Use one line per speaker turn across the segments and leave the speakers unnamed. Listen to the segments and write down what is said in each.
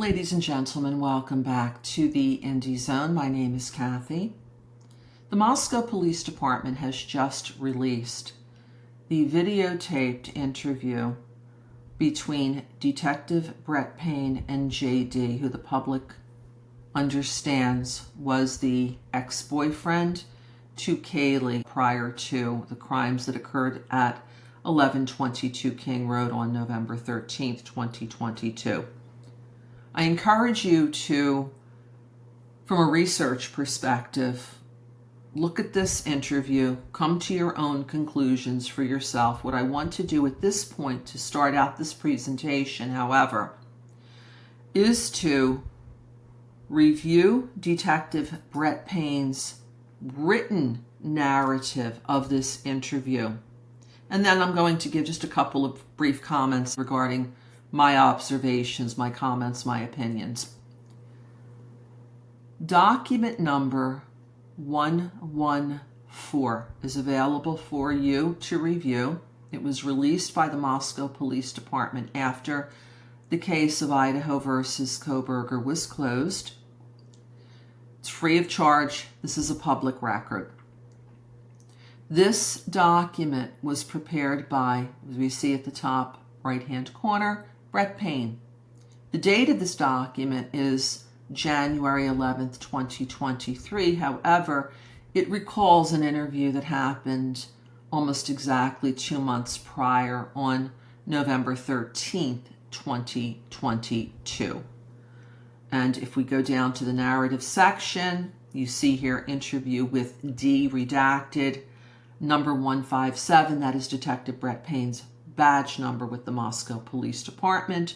Ladies and gentlemen, welcome back to the Indie Zone. My name is Kathy. The Moscow Police Department has just released the videotaped interview between Detective Brett Payne and JD, who the public understands was the ex-boyfriend to Kaylee prior to the crimes that occurred at 1122 King Road on November 13th, 2022. I encourage you to, from a research perspective, look at this interview, come to your own conclusions for yourself. What I want to do at this point to start out this presentation, however, is to review Detective Brett Payne's written narrative of this interview. And then I'm going to give just a couple of brief comments regarding my observations, my comments, my opinions. Document number 114 is available for you to review. It was released by the Moscow Police Department after the case of Idaho versus Kohberger was closed. It's free of charge. This is a public record. This document was prepared by, as we see at the top right-hand corner, Brett Payne. The date of this document is January 11th, 2023. However, it recalls an interview that happened almost exactly 2 months prior on November 13th, 2022. And if we go down to the narrative section, you see here interview with D redacted, number 157, that is Detective Brett Payne's badge number with the Moscow Police Department.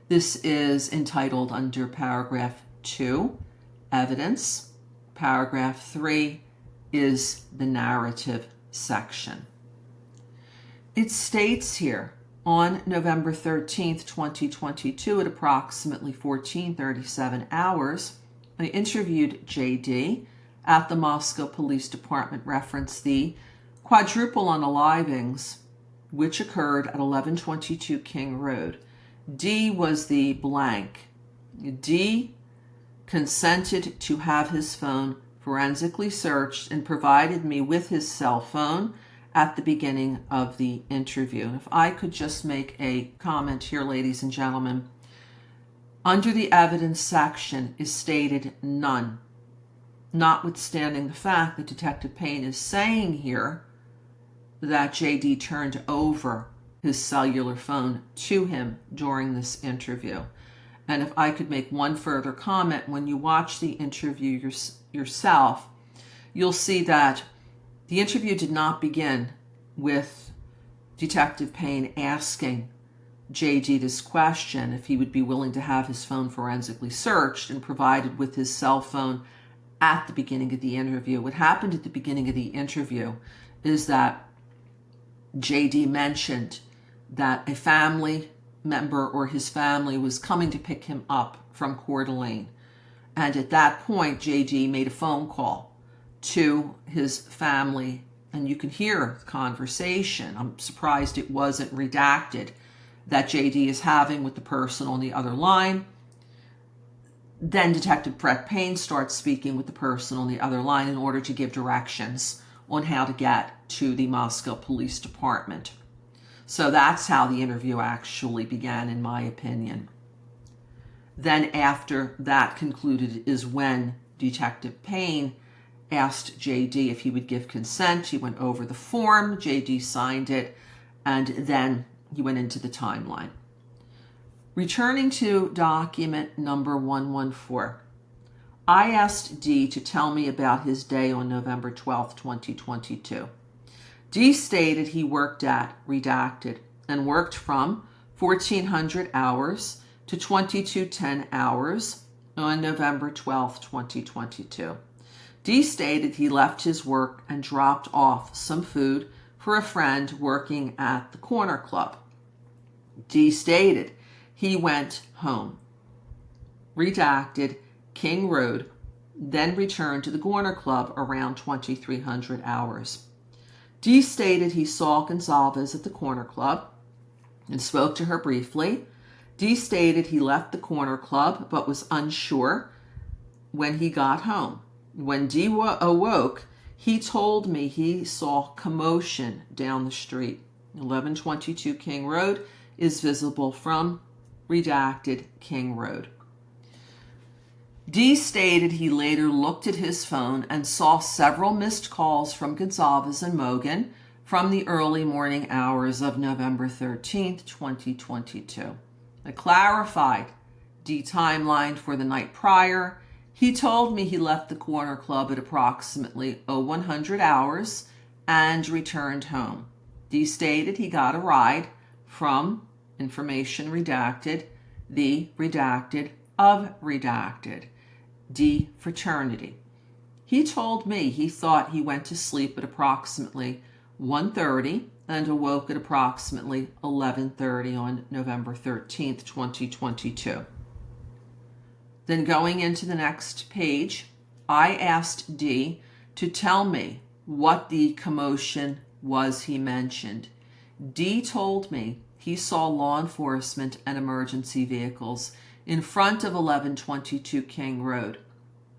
This is entitled under paragraph 2, evidence. Paragraph 3 is the narrative section. It states here, on November 13th, 2022, at approximately 14:37 hours, I interviewed JD at the Moscow Police Department, reference the quadruple unalivings which occurred at 1122 King Road. D was the blank. D consented to have his phone forensically searched and provided me with his cell phone at the beginning of the interview. And if I could just make a comment here, ladies and gentlemen, under the evidence section is stated none, notwithstanding the fact that Detective Payne is saying here that JD turned over his cellular phone to him during this interview. And if I could make one further comment, when you watch the interview yourself, you'll see that the interview did not begin with Detective Payne asking JD this question, if he would be willing to have his phone forensically searched and provided with his cell phone at the beginning of the interview. What happened at the beginning of the interview is that JD mentioned that a family member or his family was coming to pick him up from Coeur d'Alene. And at that point, JD made a phone call to his family, and you can hear the conversation. I'm surprised it wasn't redacted, that JD is having with the person on the other line. Then Detective Brett Payne starts speaking with the person on the other line in order to give directions on how to get to the Moscow Police Department. So that's how the interview actually began, in my opinion. Then after that concluded is when Detective Payne asked JD if he would give consent. He went over the form, JD signed it, and then he went into the timeline. Returning to document number 114. I asked D to tell me about his day on November 12th, 2022. D stated he worked at, redacted, and worked from 1400 hours to 2210 hours on November 12th, 2022. D stated he left his work and dropped off some food for a friend working at the corner club. D stated he went home, redacted, King Road, then returned to the Corner Club around 2300 hours. D stated he saw Gonzalez at the Corner Club and spoke to her briefly. D stated he left the corner club but was unsure when he got home. When D awoke, he told me he saw commotion down the street. 1122 King Road is visible from redacted King Road. D stated he later looked at his phone and saw several missed calls from Gonzalez and Mogan from the early morning hours of November 13th, 2022. I clarified D timeline for the night prior. He told me he left the corner club at approximately 0100 hours and returned home. D stated he got a ride from information redacted, the redacted of redacted, D fraternity. He told me he thought he went to sleep at approximately 1:30 and awoke at approximately 11:30 on November 13th, 2022. Then going into the next page, I asked D to tell me what the commotion was he mentioned. D told me he saw law enforcement and emergency vehicles in front of 1122 King Road.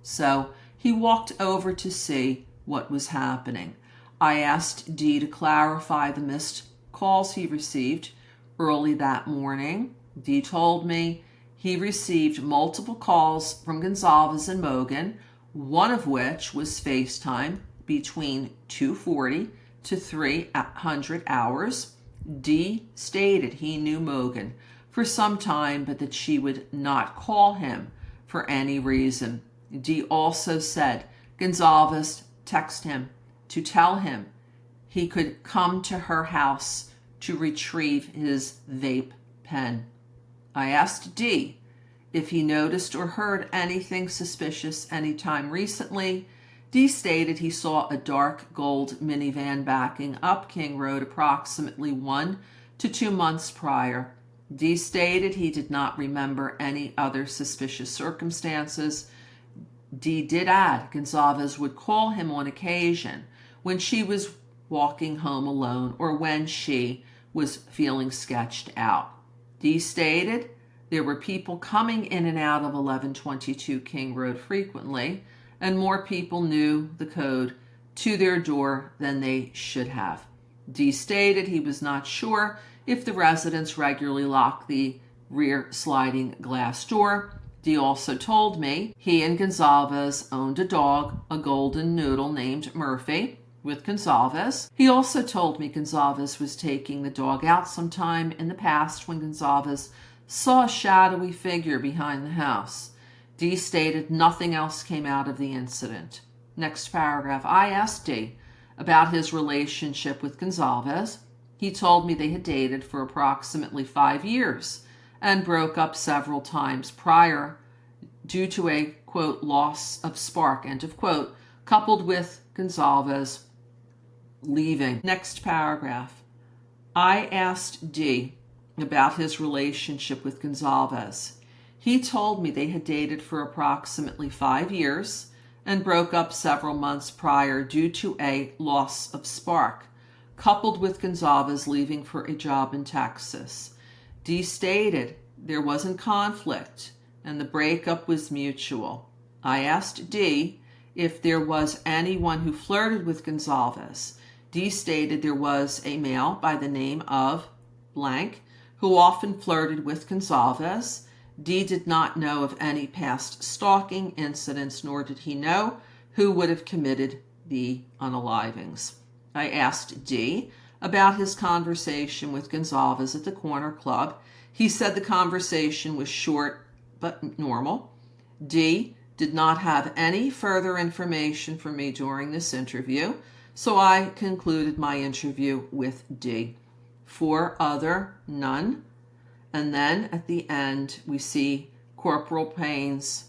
So he walked over to see what was happening. I asked D to clarify the missed calls he received early that morning. D told me he received multiple calls from Gonzalez and Mogan, one of which was FaceTime between 2:40 to 300 hours. D stated he knew Mogan for some time, but that she would not call him for any reason. D also said Gonzalez texted him to tell him he could come to her house to retrieve his vape pen. I asked D if he noticed or heard anything suspicious anytime recently. D stated he saw a dark gold minivan backing up King Road approximately 1 to 2 months prior. D stated he did not remember any other suspicious circumstances. D did add Gonzalez would call him on occasion when she was walking home alone or when she was feeling sketched out. D stated there were people coming in and out of 1122 King Road frequently, and more people knew the code to their door than they should have. D stated he was not sure if the residents regularly locked the rear sliding glass door. D also told me he and Gonzalez owned a dog, a golden noodle named Murphy, with Gonzalez. He also told me Gonzalez was taking the dog out sometime in the past when Gonzalez saw a shadowy figure behind the house. D stated nothing else came out of the incident. Next paragraph, I asked D about his relationship with Gonzalez. He told me they had dated for approximately 5 years and broke up several times prior due to a, quote, loss of spark, end of quote, coupled with Gonzalez leaving. Next paragraph. I asked D about his relationship with Gonzalez. He told me they had dated for approximately 5 years and broke up several months prior due to a loss of spark, coupled with Gonzalez leaving for a job in Texas. D stated there wasn't conflict and the breakup was mutual. I asked D if there was anyone who flirted with Gonzalez. D stated there was a male by the name of blank who often flirted with Gonzalez. D did not know of any past stalking incidents, nor did he know who would have committed the unalivings. I asked D about his conversation with Gonzalez at the corner club. He said the conversation was short but normal. D did not have any further information for me during this interview, so I concluded my interview with D. 4 other, none. And then at the end, we see Corporal Payne's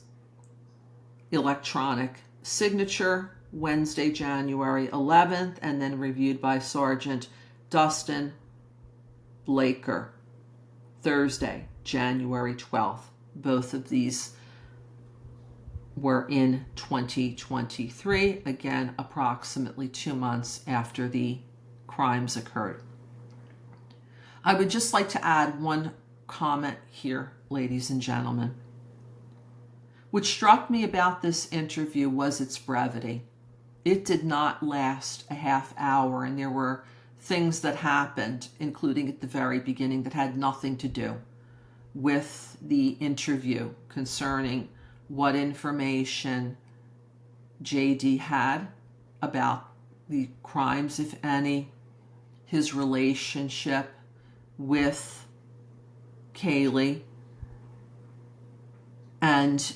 electronic signature, Wednesday, January 11th, and then reviewed by Sergeant Dustin Blaker, Thursday, January 12th. Both of these were in 2023, again, approximately 2 months after the crimes occurred. I would just like to add one comment here, ladies and gentlemen. What struck me about this interview was its brevity. It did not last a half hour, and there were things that happened, including at the very beginning, that had nothing to do with the interview concerning what information JD had about the crimes, if any, his relationship with Kaylee, and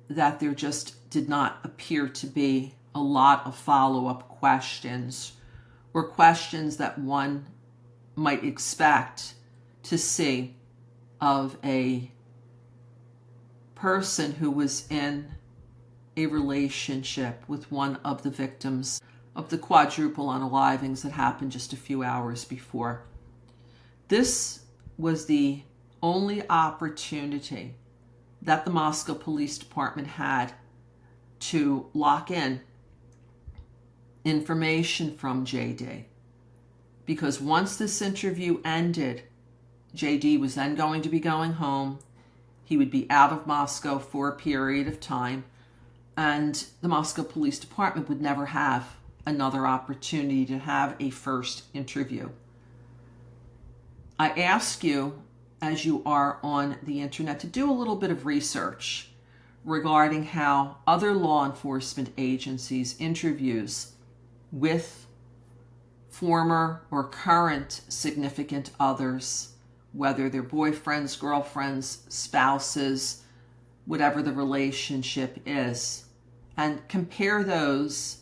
that there just did not appear to be a lot of follow-up questions, or questions that one might expect to see of a person who was in a relationship with one of the victims of the quadruple unalivings that happened just a few hours before. This was the only opportunity that the Moscow Police Department had to lock in information from JD. Because once this interview ended, JD was then going to be going home. He would be out of Moscow for a period of time, and the Moscow Police Department would never have another opportunity to have a first interview. I ask you, as you are on the internet, to do a little bit of research regarding how other law enforcement agencies' interviews with former or current significant others, whether they're boyfriends, girlfriends, spouses, whatever the relationship is, and compare those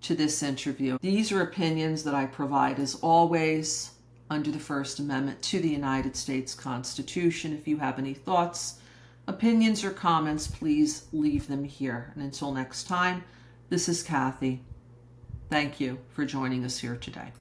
to this interview. These are opinions that I provide, as always, under the First Amendment to the United States Constitution. If you have any thoughts, opinions, or comments, please leave them here. And until next time, this is Kathy. Thank you for joining us here today.